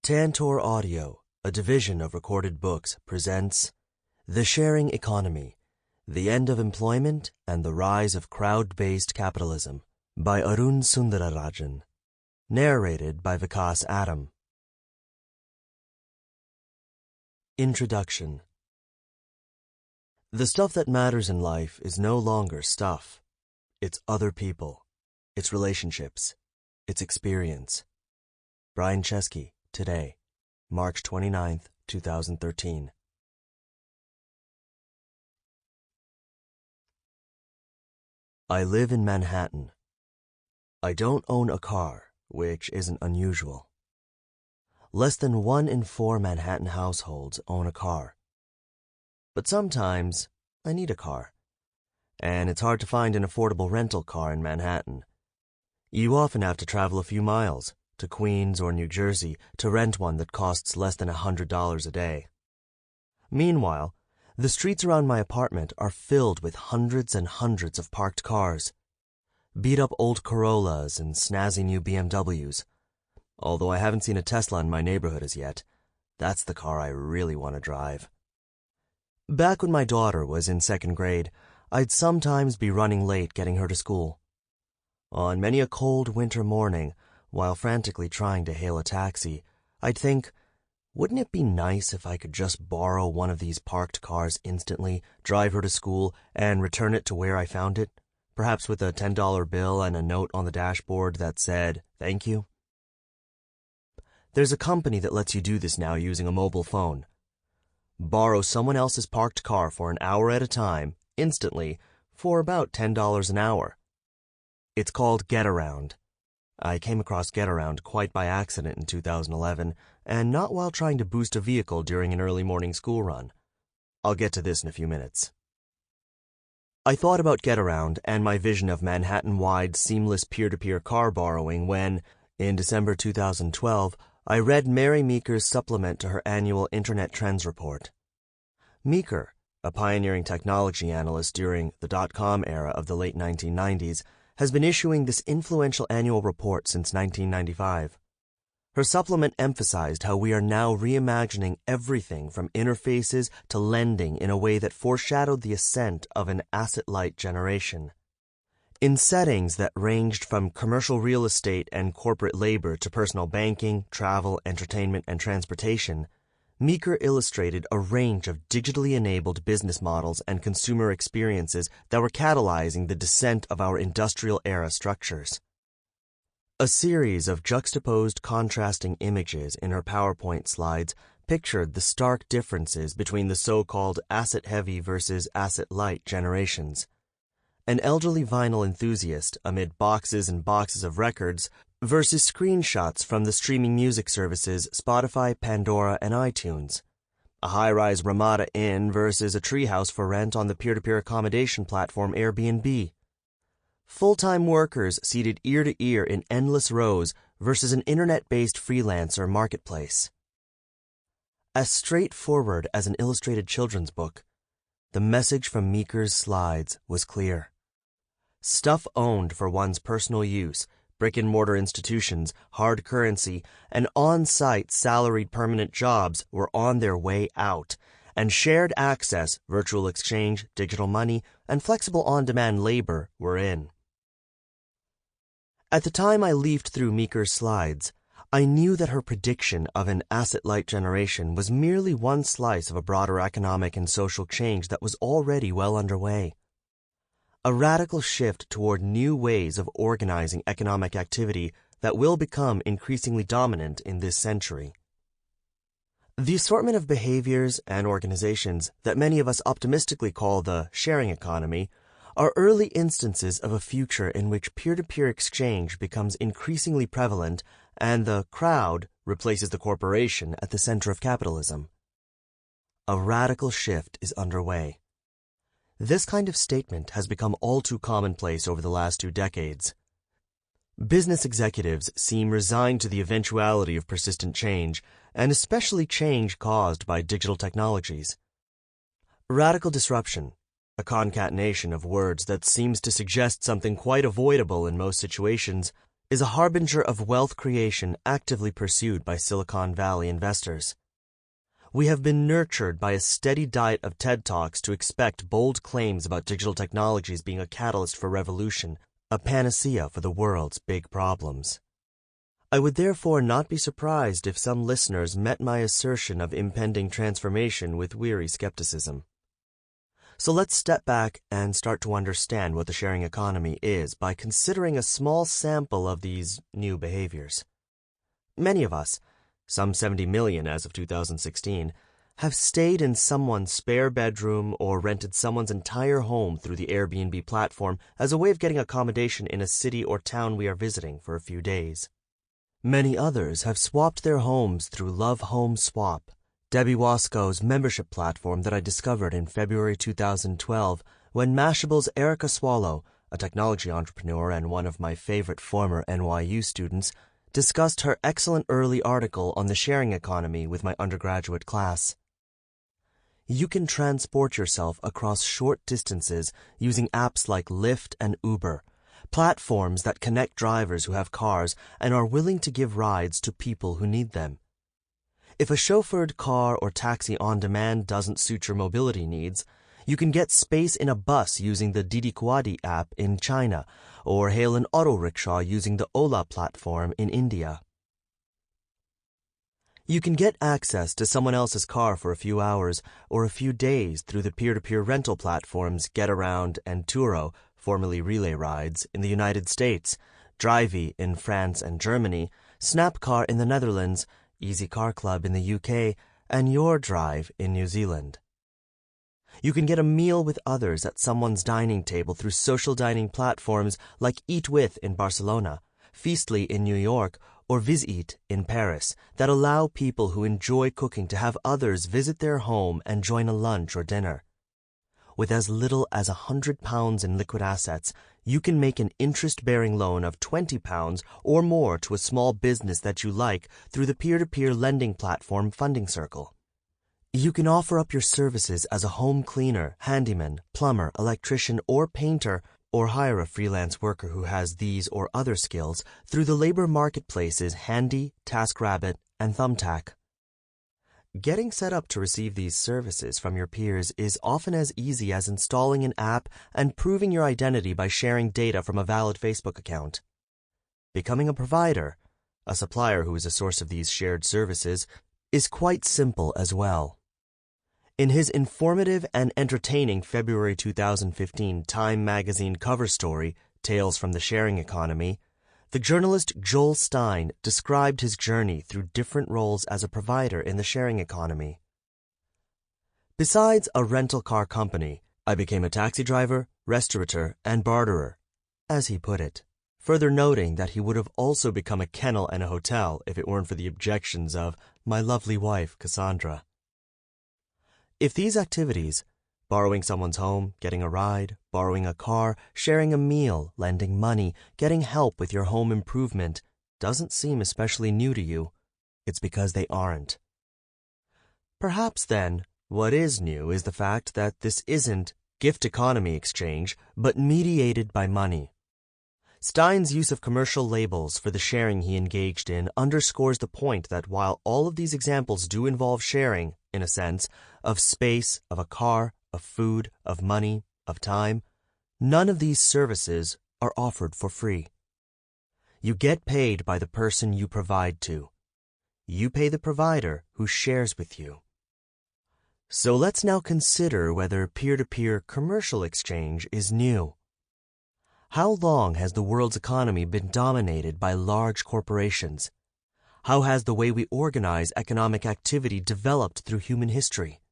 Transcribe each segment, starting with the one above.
Tantor Audio, a division of Recorded Books, presents The Sharing Economy, The End of Employment and the Rise of Crowd-Based Capitalism by Arun Sundararajan. Narrated by Vikas. Introduction. The stuff that matters in life is no longer stuff. It's other people, it's relationships, it's experience. Brian Chesky, Today, March 29th, 2013. I live in Manhattan. I don't own a car, which isn't unusual. Less than 1 in 4 Manhattan households own a car. But sometimes I need a car, and it's hard to find an affordable rental car in Manhattan. You often have to travel a few miles to Queens or New Jersey to rent one that costs less than $100 a day. Meanwhile, the streets around my apartment are filled with hundreds and hundreds of parked cars, beat-up old Corollas and snazzy new BMWs. Although I haven't seen a Tesla in my neighborhood as yet, that's the car I really want to drive. Back when my daughter was in 2nd grade, I'd sometimes be running late getting her to school. On many a cold winter morning, while frantically trying to hail a taxi, I'd think, wouldn't it be nice if I could just borrow one of these parked cars instantly, drive her to school, and return it to where I found it, perhaps with a $10 bill and a note on the dashboard that said, "Thank you"? There's a company that lets you do this now using a mobile phone. Borrow someone else's parked car for an hour at a time, instantly, for about $10 an hour. It's called Getaround. I came across Getaround quite by accident in 2011, and not while trying to boost a vehicle during an early morning school run. I'll get to this in a few minutes. I thought about Getaround and my vision of Manhattan-wide seamless peer-to-peer car borrowing when, in December 2012, I read Mary Meeker's supplement to her annual Internet Trends report. Meeker, a pioneering technology analyst during the dot-com era of the late 1990s, has been issuing this influential annual report since 1995. Her supplement emphasized how we are now reimagining everything from interfaces to lending in a way that foreshadowed the ascent of an asset-light generation. In settings that ranged from commercial real estate and corporate labor to personal banking, travel, entertainment, and transportation, Meeker illustrated a range of digitally enabled business models and consumer experiences that were catalyzing the descent of our industrial-era structures. A series of juxtaposed contrasting images in her PowerPoint slides pictured the stark differences between the so-called asset-heavy versus asset-light generations. An elderly vinyl enthusiast amid boxes and boxes of records versus screenshots from the streaming music services Spotify, Pandora, and iTunes. A high-rise Ramada Inn versus a treehouse for rent on the peer-to-peer accommodation platform Airbnb. Full-time workers seated ear-to-ear in endless rows versus an internet-based freelancer marketplace. As straightforward as an illustrated children's book, the message from Meeker's slides was clear. Stuff owned for one's personal use, brick-and-mortar institutions, hard currency, and on-site salaried permanent jobs were on their way out, and shared access, virtual exchange, digital money, and flexible on-demand labor were in. At the time I leafed through Meeker's slides, I knew that her prediction of an asset-light generation was merely one slice of a broader economic and social change that was already well underway. A radical shift toward new ways of organizing economic activity that will become increasingly dominant in this century. The assortment of behaviors and organizations that many of us optimistically call the sharing economy are early instances of a future in which peer-to-peer exchange becomes increasingly prevalent and the crowd replaces the corporation at the center of capitalism. A radical shift is underway. This kind of statement has become all too commonplace over the last 2 decades. Business executives seem resigned to the eventuality of persistent change, and especially change caused by digital technologies. Radical disruption, a concatenation of words that seems to suggest something quite avoidable in most situations, is a harbinger of wealth creation actively pursued by Silicon Valley investors. We have been nurtured by a steady diet of TED Talks to expect bold claims about digital technologies being a catalyst for revolution, a panacea for the world's big problems. I would therefore not be surprised if some listeners met my assertion of impending transformation with weary skepticism. So let's step back and start to understand what the sharing economy is by considering a small sample of these new behaviors. Many of us, some 70 million as of 2016, have stayed in someone's spare bedroom or rented someone's entire home through the Airbnb platform as a way of getting accommodation in a city or town we are visiting for a few days. Many others have swapped their homes through Love Home Swap, Debbie Wasco's membership platform that I discovered in February 2012 when Mashable's Erica Swallow, a technology entrepreneur and one of my favorite former NYU students, discussed her excellent early article on the sharing economy with my undergraduate class. You can transport yourself across short distances using apps like Lyft and Uber, platforms that connect drivers who have cars and are willing to give rides to people who need them. If a chauffeured car or taxi on demand doesn't suit your mobility needs, you can get space in a bus using the Didi Kuadi app in China, or hail an auto rickshaw using the Ola platform in India. You can get access to someone else's car for a few hours or a few days through the peer-to-peer rental platforms GetAround and Turo, formerly Relay Rides, in the United States, Drivey in France and Germany, Snapcar in the Netherlands, Easy Car Club in the UK, and Your Drive in New Zealand. You can get a meal with others at someone's dining table through social dining platforms like Eat With in Barcelona, Feastly in New York, or VisEat in Paris that allow people who enjoy cooking to have others visit their home and join a lunch or dinner. With as little as £100 in liquid assets, you can make an interest-bearing loan of £20 or more to a small business that you like through the peer-to-peer lending platform Funding Circle. You can offer up your services as a home cleaner, handyman, plumber, electrician, or painter, or hire a freelance worker who has these or other skills through the labor marketplaces Handy, TaskRabbit, and Thumbtack. Getting set up to receive these services from your peers is often as easy as installing an app and proving your identity by sharing data from a valid Facebook account. Becoming a provider, a supplier who is a source of these shared services, is quite simple as well. In his informative and entertaining February 2015 Time magazine cover story, Tales from the Sharing Economy, the journalist Joel Stein described his journey through different roles as a provider in the sharing economy. Besides a rental car company, I became a taxi driver, restaurateur, and barterer, as he put it, further noting that he would have also become a kennel and a hotel if it weren't for the objections of my lovely wife, Cassandra. If these activities, borrowing someone's home, getting a ride, borrowing a car, sharing a meal, lending money, getting help with your home improvement, doesn't seem especially new to you, it's because they aren't. Perhaps then, what is new is the fact that this isn't gift economy exchange, but mediated by money. Stein's use of commercial labels for the sharing he engaged in underscores the point that while all of these examples do involve sharing, in a sense, of space, of a car, of food, of money, of time, none of these services are offered for free. You get paid by the person you provide to. You pay the provider who shares with you. So let's now consider whether peer-to-peer commercial exchange is new. How long has the world's economy been dominated by large corporations? How has the way we organize economic activity developed through human history?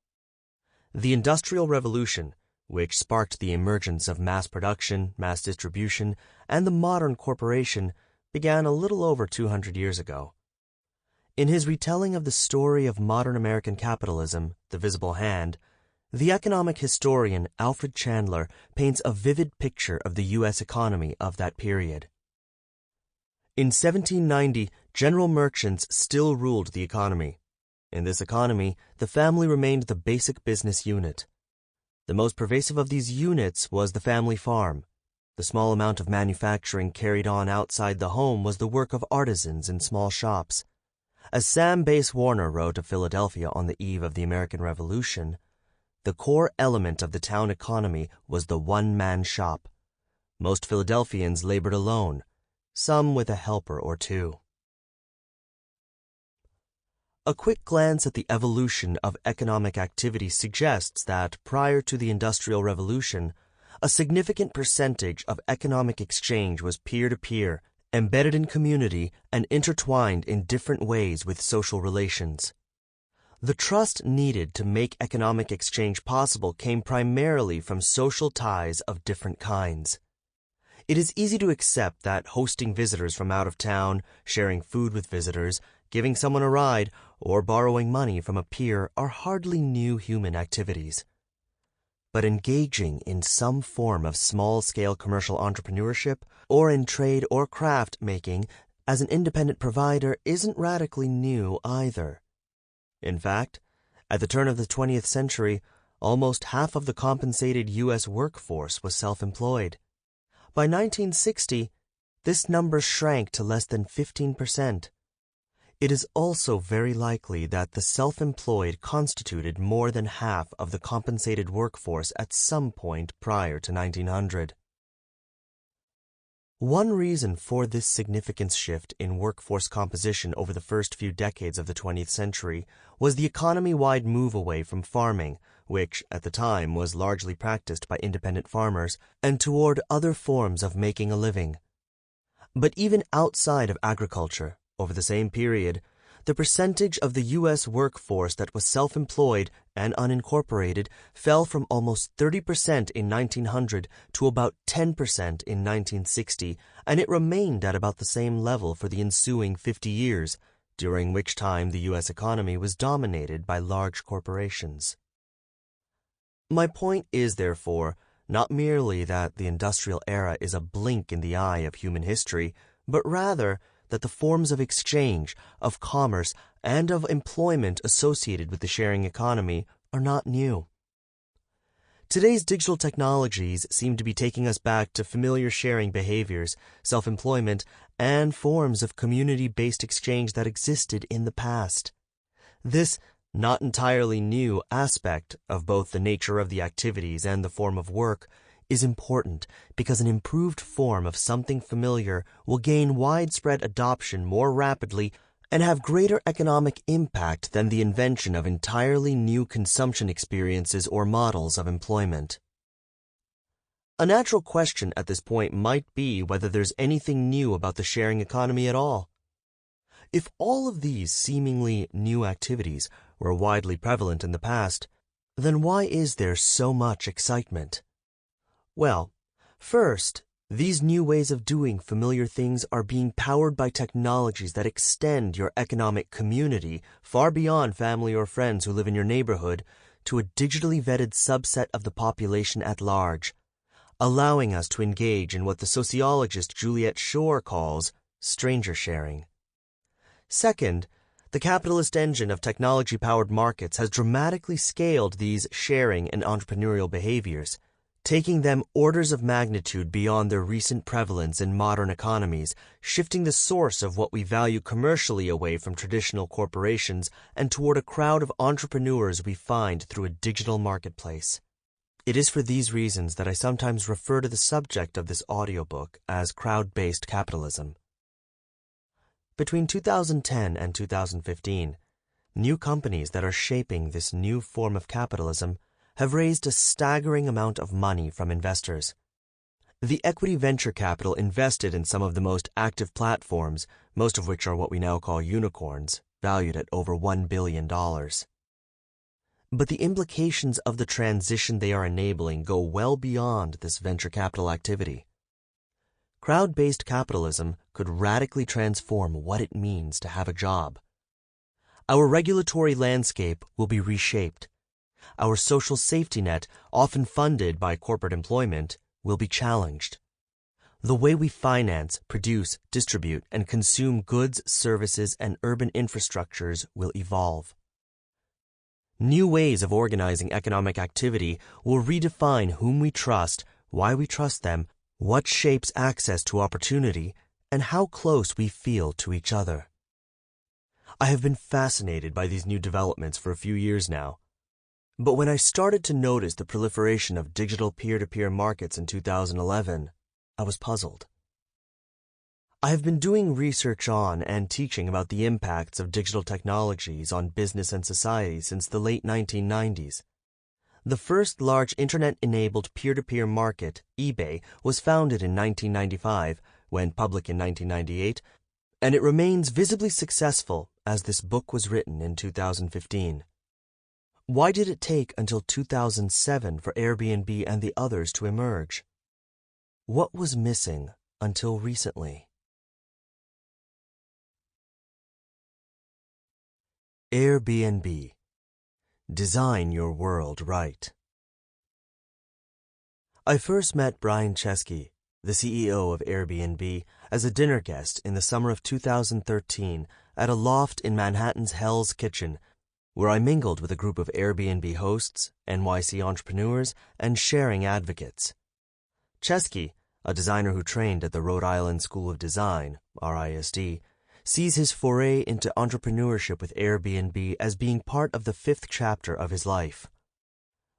The Industrial Revolution, which sparked the emergence of mass production, mass distribution, and the modern corporation, began a little over 200 years ago. In his retelling of the story of modern American capitalism, The Visible Hand, the economic historian Alfred Chandler paints a vivid picture of the U.S. economy of that period. In 1790, general merchants still ruled the economy. In this economy, the family remained the basic business unit. The most pervasive of these units was the family farm. The small amount of manufacturing carried on outside the home was the work of artisans in small shops. As Sam Bass Warner wrote of Philadelphia on the eve of the American Revolution, the core element of the town economy was the one-man shop. Most Philadelphians labored alone, some with a helper or two. A quick glance at the evolution of economic activity suggests that, prior to the Industrial Revolution, a significant percentage of economic exchange was peer-to-peer, embedded in community, and intertwined in different ways with social relations. The trust needed to make economic exchange possible came primarily from social ties of different kinds. It is easy to accept that hosting visitors from out of town, sharing food with visitors, giving someone a ride, or borrowing money from a peer are hardly new human activities. But engaging in some form of small-scale commercial entrepreneurship or in trade or craft making as an independent provider isn't radically new either. In fact, at the turn of the 20th century, almost half of the compensated U.S. workforce was self-employed. By 1960, this number shrank to less than 15%. It is also very likely that the self-employed constituted more than half of the compensated workforce at some point prior to 1900. One reason for this significant shift in workforce composition over the first few decades of the 20th century was the economy-wide move away from farming, which, at the time, was largely practiced by independent farmers, and toward other forms of making a living. But even outside of agriculture, over the same period, the percentage of the U.S. workforce that was self-employed and unincorporated fell from almost 30% in 1900 to about 10% in 1960, and it remained at about the same level for the ensuing 50 years, during which time the U.S. economy was dominated by large corporations. My point is, therefore, not merely that the industrial era is a blink in the eye of human history, but rather that the forms of exchange, of commerce, and of employment associated with the sharing economy are not new. Today's digital technologies seem to be taking us back to familiar sharing behaviors, self-employment, and forms of community-based exchange that existed in the past. This not entirely new aspect of both the nature of the activities and the form of work is important because an improved form of something familiar will gain widespread adoption more rapidly and have greater economic impact than the invention of entirely new consumption experiences or models of employment. A natural question at this point might be whether there's anything new about the sharing economy at all. If all of these seemingly new activities were widely prevalent in the past, then why is there so much excitement? Well, first, these new ways of doing familiar things are being powered by technologies that extend your economic community far beyond family or friends who live in your neighborhood to a digitally vetted subset of the population at large, allowing us to engage in what the sociologist Juliet Schor calls stranger sharing. Second, the capitalist engine of technology-powered markets has dramatically scaled these sharing and entrepreneurial behaviors, taking them orders of magnitude beyond their recent prevalence in modern economies, shifting the source of what we value commercially away from traditional corporations and toward a crowd of entrepreneurs we find through a digital marketplace. It is for these reasons that I sometimes refer to the subject of this audiobook as crowd-based capitalism. Between 2010 and 2015, new companies that are shaping this new form of capitalism have raised a staggering amount of money from investors. The equity venture capital invested in some of the most active platforms, most of which are what we now call unicorns, valued at over $1 billion. But the implications of the transition they are enabling go well beyond this venture capital activity. Crowd-based capitalism could radically transform what it means to have a job. Our regulatory landscape will be reshaped. Our social safety net, often funded by corporate employment, will be challenged. The way we finance, produce, distribute, and consume goods, services, and urban infrastructures will evolve. New ways of organizing economic activity will redefine whom we trust, why we trust them, What shapes access to opportunity and how close we feel to each other? I have been fascinated by these new developments for a few years now. But when I started to notice the proliferation of digital peer-to-peer markets in 2011, I was puzzled. I have been doing research on and teaching about the impacts of digital technologies on business and society since the late 1990s. The first large internet-enabled peer-to-peer market, eBay, was founded in 1995, went public in 1998, and it remains visibly successful as this book was written in 2015. Why did it take until 2007 for Airbnb and the others to emerge? What was missing until recently? Airbnb. Design your world right. I first met Brian Chesky, the CEO of Airbnb, as a dinner guest in the summer of 2013 at a loft in Manhattan's Hell's Kitchen, where I mingled with a group of Airbnb hosts, NYC entrepreneurs, and sharing advocates. Chesky, a designer who trained at the Rhode Island School of Design, RISD, sees his foray into entrepreneurship with Airbnb as being part of the fifth chapter of his life.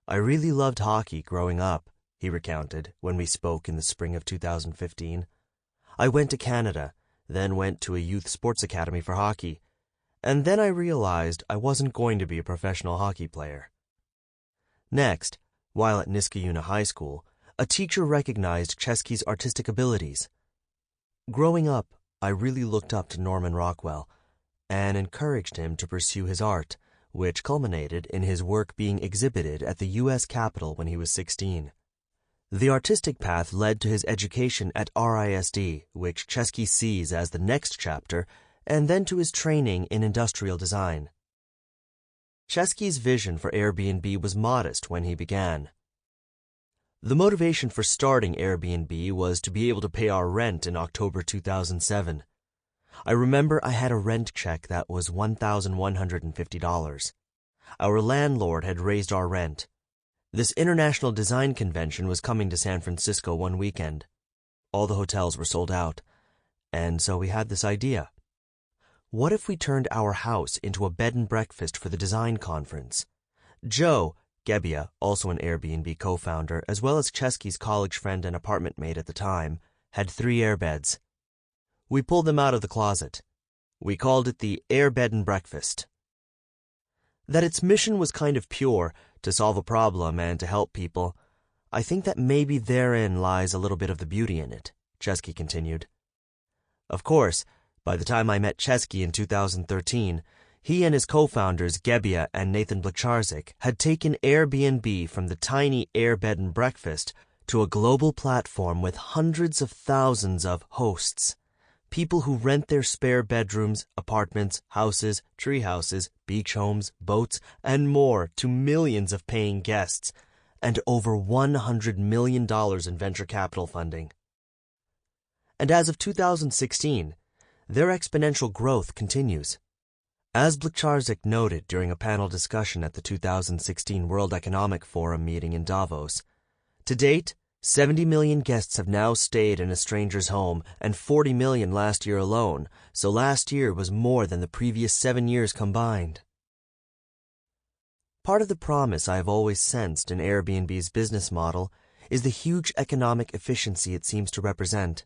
I really loved hockey growing up, he recounted when we spoke in the spring of 2015. I went to Canada, then went to a youth sports academy for hockey, and then I realized I wasn't going to be a professional hockey player. Next, while at Niskayuna High School, a teacher recognized Chesky's artistic abilities. Growing up, I really looked up to Norman Rockwell and encouraged him to pursue his art, which culminated in his work being exhibited at the U.S. Capitol when he was 16. The artistic path led to his education at RISD, which Chesky sees as the next chapter, and then to his training in industrial design. Chesky's vision for Airbnb was modest when he began. The motivation for starting Airbnb was to be able to pay our rent in October 2007. I remember I had a rent check that was $1,150. Our landlord had raised our rent. This international design convention was coming to San Francisco one weekend. All the hotels were sold out, and so we had this idea. What if we turned our house into a bed and breakfast for the design conference? Joe, Gebbia, also an Airbnb co-founder, as well as Chesky's college friend and apartment mate at the time, had 3 airbeds. We pulled them out of the closet. We called it the Air Bed and Breakfast. That its mission was kind of pure, to solve a problem and to help people, I think that maybe therein lies a little bit of the beauty in it, Chesky continued. Of course, by the time I met Chesky in 2013, he and his co-founders, Gebbia and Nathan Blecharczyk, had taken Airbnb from the tiny Air Bed and Breakfast to a global platform with hundreds of thousands of hosts, people who rent their spare bedrooms, apartments, houses, tree houses, beach homes, boats, and more to millions of paying guests, and over $100 million in venture capital funding. And as of 2016, their exponential growth continues. As Blecharczyk noted during a panel discussion at the 2016 World Economic Forum meeting in Davos, to date, 70 million guests have now stayed in a stranger's home, and 40 million last year alone, so last year was more than the previous 7 years combined. Part of the promise I have always sensed in Airbnb's business model is the huge economic efficiency it seems to represent.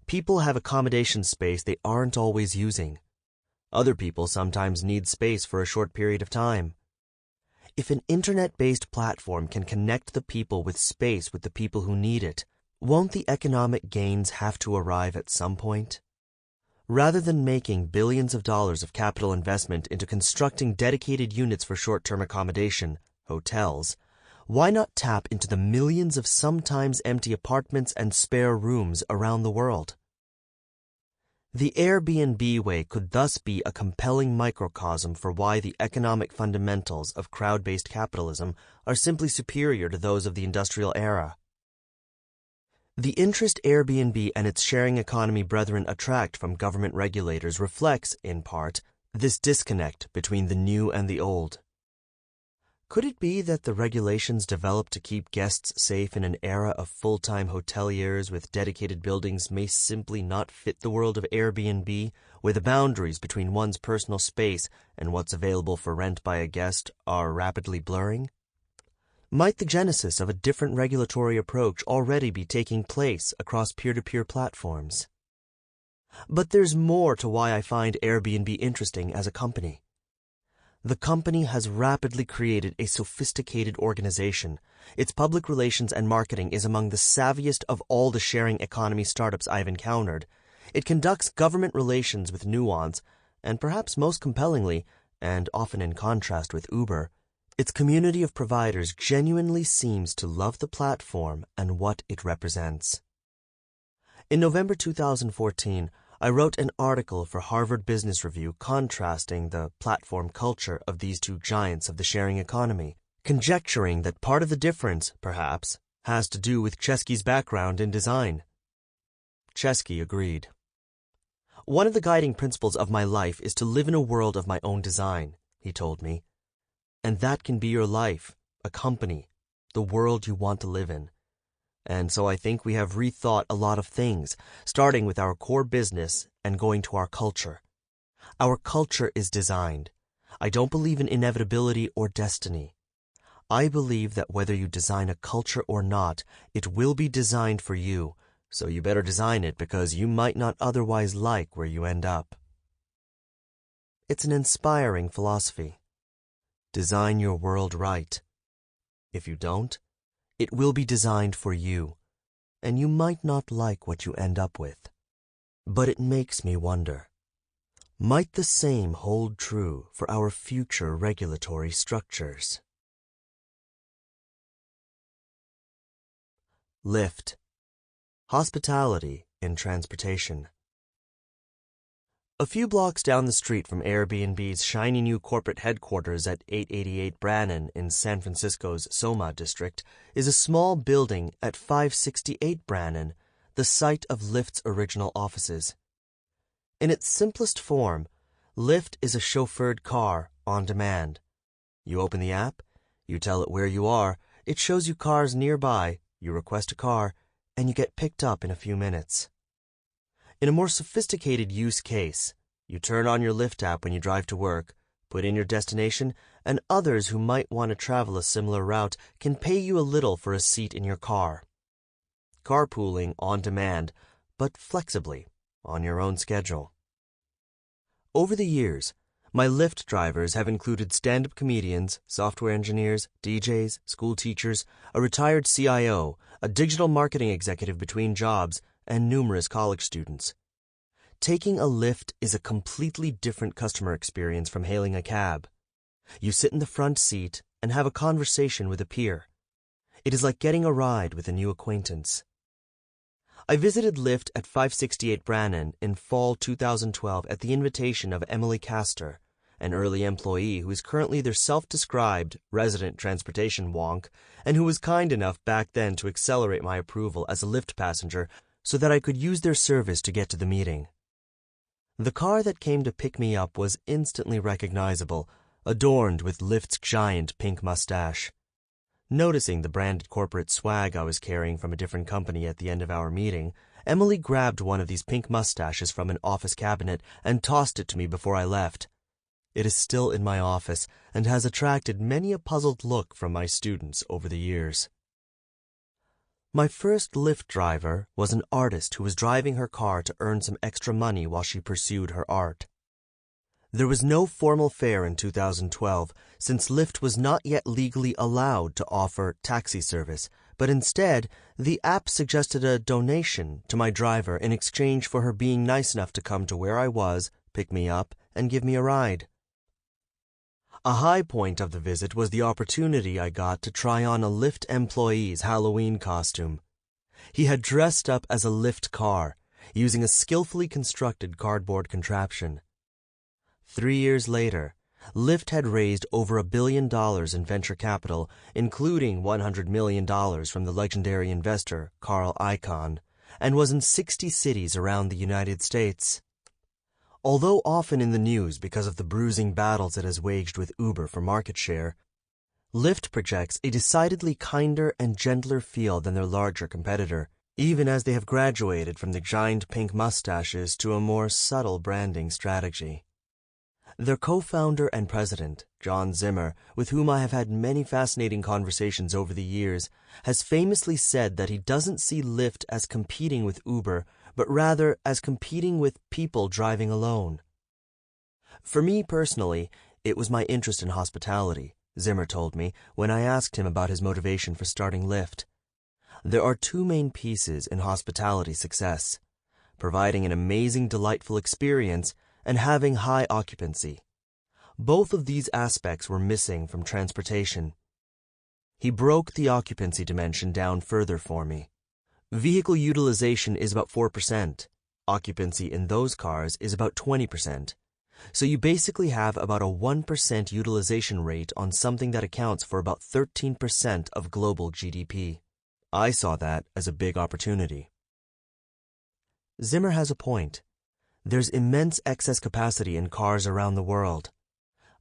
People have accommodation space they aren't always using. Other people sometimes need space for a short period of time. If an internet-based platform can connect the people with space with the people who need it, won't the economic gains have to arrive at some point? Rather than making billions of dollars of capital investment into constructing dedicated units for short-term accommodation, hotels, why not tap into the millions of sometimes empty apartments and spare rooms around the world? The Airbnb way could thus be a compelling microcosm for why the economic fundamentals of crowd-based capitalism are simply superior to those of the industrial era. The interest Airbnb and its sharing economy brethren attract from government regulators reflects, in part, this disconnect between the new and the old. Could it be that the regulations developed to keep guests safe in an era of full-time hoteliers with dedicated buildings may simply not fit the world of Airbnb, where the boundaries between one's personal space and what's available for rent by a guest are rapidly blurring? Might the genesis of a different regulatory approach already be taking place across peer-to-peer platforms? But there's more to why I find Airbnb interesting as a company. The company has rapidly created a sophisticated organization. Its public relations and marketing is among the savviest of all the sharing economy startups I've encountered. It conducts government relations with nuance, and perhaps most compellingly, and often in contrast with Uber, its community of providers genuinely seems to love the platform and what it represents. In November 2014, I wrote an article for Harvard Business Review contrasting the platform culture of these two giants of the sharing economy, conjecturing that part of the difference, perhaps, has to do with Chesky's background in design. Chesky agreed. "One of the guiding principles of my life is to live in a world of my own design," he told me. "And that can be your life, a company, the world you want to live in. And so I think we have rethought a lot of things, starting with our core business and going to our culture. Our culture is designed. I don't believe in inevitability or destiny. I believe that whether you design a culture or not, it will be designed for you, so you better design it because you might not otherwise like where you end up." It's an inspiring philosophy. Design your world right. If you don't, it will be designed for you, and you might not like what you end up with. But it makes me wonder, might the same hold true for our future regulatory structures? Lyft. Hospitality in transportation. A few blocks down the street from Airbnb's shiny new corporate headquarters at 888 Brannan in San Francisco's Soma district is a small building at 568 Brannan, the site of Lyft's original offices. In its simplest form, Lyft is a chauffeured car on demand. You open the app, you tell it where you are, it shows you cars nearby, you request a car, and you get picked up in a few minutes. In a more sophisticated use case, you turn on your Lyft app when you drive to work, put in your destination, and others who might want to travel a similar route can pay you a little for a seat in your car. Carpooling on demand, but flexibly, on your own schedule. Over the years, my Lyft drivers have included stand-up comedians, software engineers, DJs, school teachers, a retired CIO, a digital marketing executive between jobs, and numerous college students. Taking a Lyft is a completely different customer experience from hailing a cab. You sit in the front seat and have a conversation with a peer. It is like getting a ride with a new acquaintance. I visited Lyft at 568 Brannan in fall 2012 at the invitation of Emily Castor, an early employee who is currently their self-described resident transportation wonk and who was kind enough back then to accelerate my approval as a Lyft passenger so that I could use their service to get to the meeting. The car that came to pick me up was instantly recognizable, adorned with Lyft's giant pink mustache. Noticing the branded corporate swag I was carrying from a different company at the end of our meeting, Emily grabbed one of these pink mustaches from an office cabinet and tossed it to me before I left. It is still in my office and has attracted many a puzzled look from my students over the years. My first Lyft driver was an artist who was driving her car to earn some extra money while she pursued her art. There was no formal fare in 2012 since Lyft was not yet legally allowed to offer taxi service, but instead, the app suggested a donation to my driver in exchange for her being nice enough to come to where I was, pick me up, and give me a ride. A high point of the visit was the opportunity I got to try on a Lyft employee's Halloween costume. He had dressed up as a Lyft car, using a skillfully constructed cardboard contraption. 3 years later, Lyft had raised over $1 billion in venture capital, including $100 million from the legendary investor Carl Icahn, and was in 60 cities around the United States. Although often in the news because of the bruising battles it has waged with Uber for market share, Lyft projects a decidedly kinder and gentler feel than their larger competitor, even as they have graduated from the giant pink mustaches to a more subtle branding strategy. Their co-founder and president, John Zimmer, with whom I have had many fascinating conversations over the years, has famously said that he doesn't see Lyft as competing with Uber, but rather as competing with people driving alone. For me personally, it was my interest in hospitality, Zimmer told me when I asked him about his motivation for starting Lyft. There are two main pieces in hospitality success: providing an amazing, delightful experience and having high occupancy. Both of these aspects were missing from transportation. He broke the occupancy dimension down further for me. Vehicle utilization is about 4%. Occupancy in those cars is about 20%. So you basically have about a 1% utilization rate on something that accounts for about 13% of global GDP. I saw that as a big opportunity. Zimmer has a point. There's immense excess capacity in cars around the world.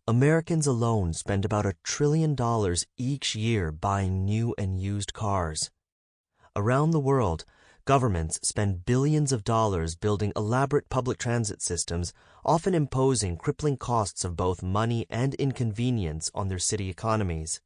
Americans alone spend about $1 trillion each year buying new and used cars. Around the world, governments spend billions of dollars building elaborate public transit systems, often imposing crippling costs of both money and inconvenience on their city economies.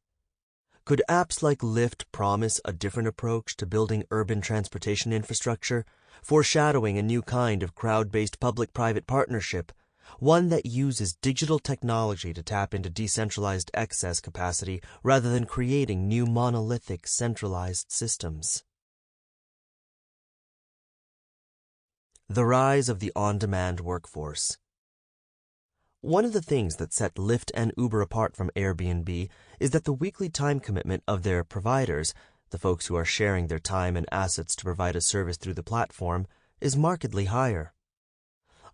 Could apps like Lyft promise a different approach to building urban transportation infrastructure, foreshadowing a new kind of crowd-based public-private partnership, one that uses digital technology to tap into decentralized excess capacity rather than creating new monolithic centralized systems? The rise of the on-demand workforce. One of the things that set Lyft and Uber apart from Airbnb is that the weekly time commitment of their providers, the folks who are sharing their time and assets to provide a service through the platform, is markedly higher.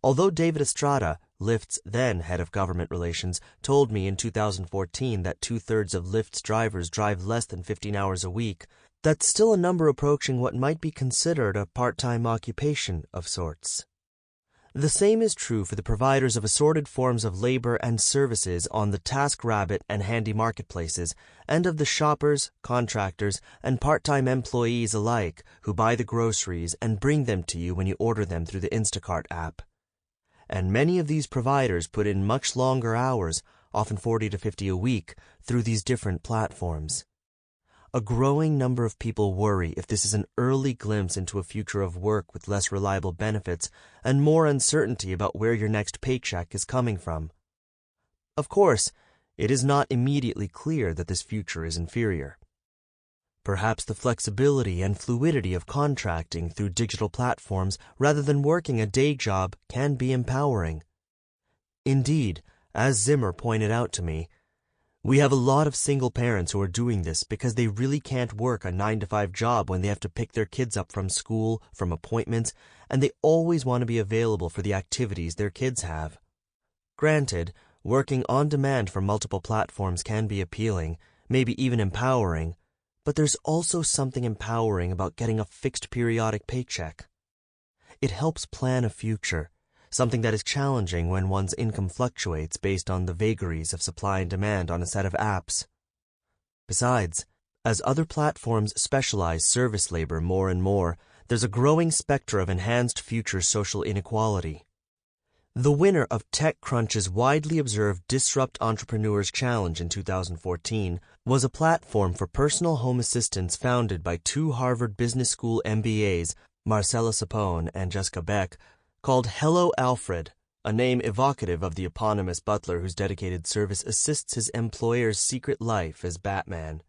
Although David Estrada, Lyft's then head of government relations, told me in 2014 that 2/3 of Lyft's drivers drive less than 15 hours a week, that's still a number approaching what might be considered a part-time occupation of sorts. The same is true for the providers of assorted forms of labor and services on the TaskRabbit and Handy marketplaces, and of the shoppers, contractors, and part-time employees alike who buy the groceries and bring them to you when you order them through the Instacart app. And many of these providers put in much longer hours, often 40 to 50 a week, through these different platforms. A growing number of people worry if this is an early glimpse into a future of work with less reliable benefits and more uncertainty about where your next paycheck is coming from. Of course, it is not immediately clear that this future is inferior. Perhaps the flexibility and fluidity of contracting through digital platforms rather than working a day job can be empowering. Indeed, as Zimmer pointed out to me, we have a lot of single parents who are doing this because they really can't work a 9-to-5 job when they have to pick their kids up from school, from appointments, and they always want to be available for the activities their kids have. Granted, working on demand for multiple platforms can be appealing, maybe even empowering, but there's also something empowering about getting a fixed periodic paycheck. It helps plan a future, something that is challenging when one's income fluctuates based on the vagaries of supply and demand on a set of apps. Besides, as other platforms specialize service labor more and more, there's a growing specter of enhanced future social inequality. The winner of TechCrunch's widely observed Disrupt Entrepreneurs Challenge in 2014 was a platform for personal home assistants founded by 2 Harvard Business School MBAs, Marcella Sapone and Jessica Beck, called Hello Alfred, a name evocative of the eponymous butler whose dedicated service assists his employer's secret life as Batman.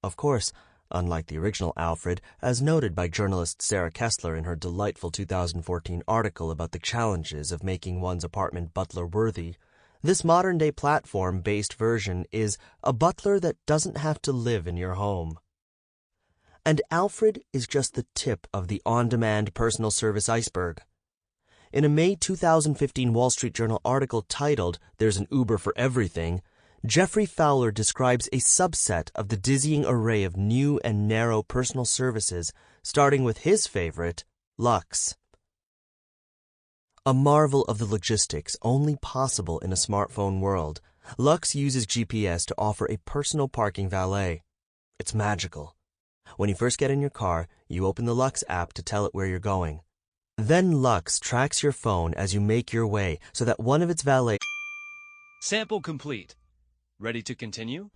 Of course, unlike the original Alfred, as noted by journalist Sarah Kessler in her delightful 2014 article about the challenges of making one's apartment butler-worthy, this modern-day platform-based version is a butler that doesn't have to live in your home. And Alfred is just the tip of the on-demand personal service iceberg. In a May 2015 Wall Street Journal article titled, "There's an Uber for Everything," Jeffrey Fowler describes a subset of the dizzying array of new and narrow personal services, starting with his favorite, Lux. A marvel of the logistics only possible in a smartphone world, Lux uses GPS to offer a personal parking valet. It's magical. When you first get in your car, you open the Lux app to tell it where you're going. Then Lux tracks your phone as you make your way so that one of its valets... Sample complete. Ready to continue?